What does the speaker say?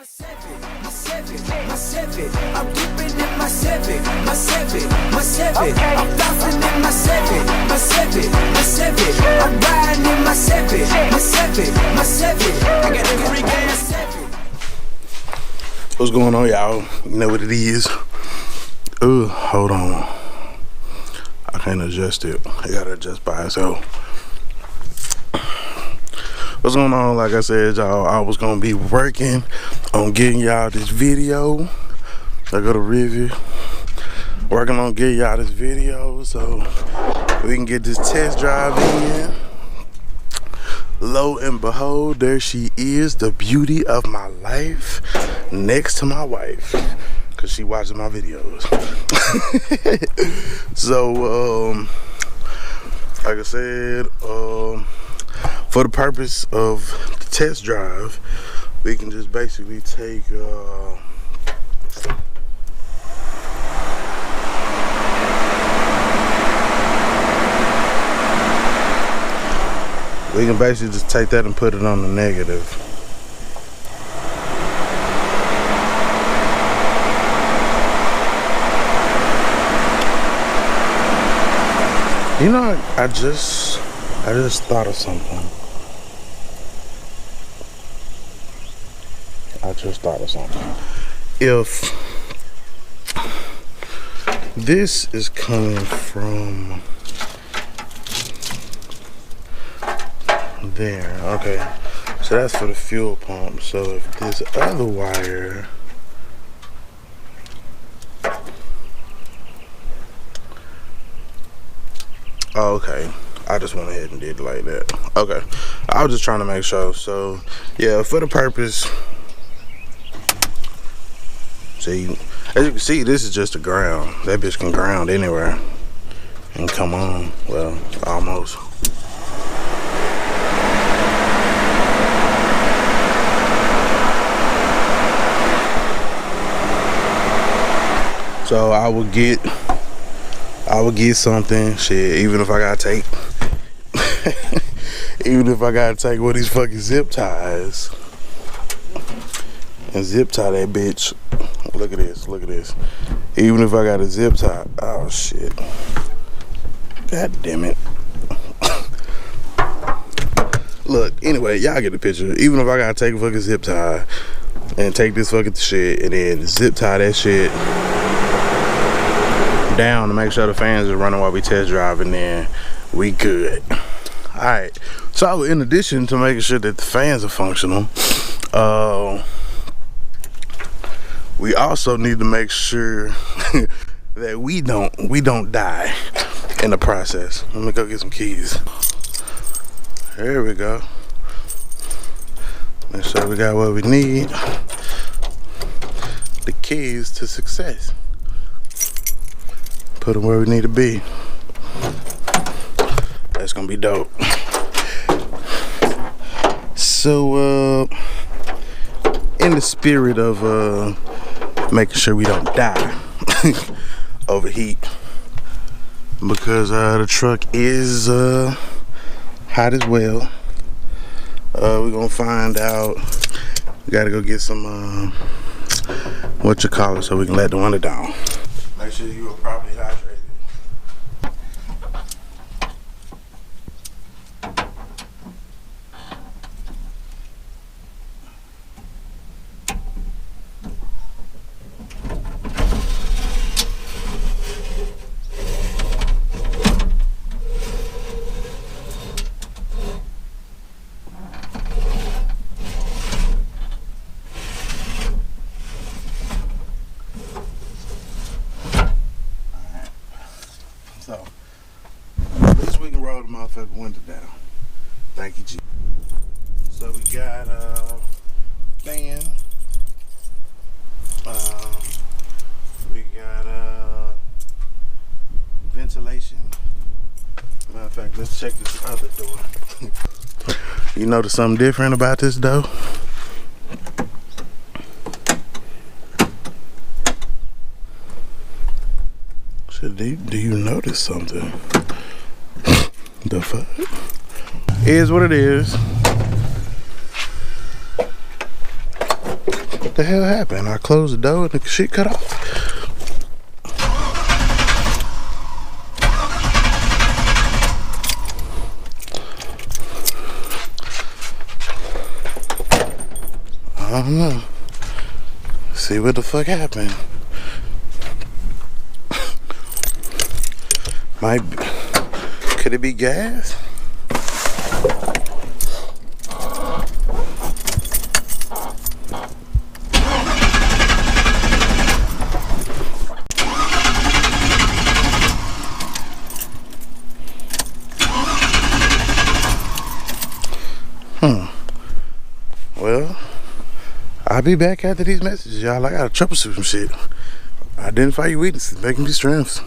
I'm dipping in my seven. I'm bouncing in my seven. I'm riding in my seven. I got that freak ass seven. What's going on, y'all? You know what it is. Hold on. I can't adjust it. I gotta adjust by itself. What's going on? Like I said, y'all, I was gonna be working on getting y'all this video. I got a review. Working on getting y'all this video so we can get this test drive in. Lo and behold, there she is, the beauty of my life, next to my wife, cause she watches my videos. So, like I said, for the purpose of the test drive, we can just basically take we can basically just take that and put it on the negative. You know, I just thought of something. If this is coming from there, okay, so that's for the fuel pump. So if this other wire okay, I just went ahead and did it like that. Okay, I was just trying to make sure. So yeah, for the purpose, see, as you can see, this is just a ground. That bitch can ground anywhere and come on. Well, almost. So I would get something, shit, even if I gotta take one of these fucking zip ties and zip tie that bitch. Look at this. Even if I got a zip tie, oh shit. God damn it. Look, anyway, y'all get the picture. Even if I gotta take a fucking zip tie and take this fucking shit and then zip tie that shit down to make sure the fans are running while we test drive, and then we good. All right, so in addition to making sure that the fans are functional, we also need to make sure that we don't die in the process. Let me go get some keys. There we go. Make sure we got what we need, the keys to success. Put them where we need to be. That's gonna be dope. So in the spirit of making sure we don't die, overheat, because the truck is hot as well, we're gonna find out. We gotta go get some so we can let the window down. Make sure you are properly hydrated. So, at least we can roll the motherfucking window down. Thank you, G. So we got fan. We got ventilation. Matter of fact, let's check this other door. You notice something different about this door? Do you notice something? The fuck? Is what it is. What the hell happened? I closed the door and the shit cut off. I don't know. See what the fuck happened. Could it be gas? Well, I'll be back after these messages, y'all. I gotta troubleshoot some shit. Identify your weaknesses, make them be strengths.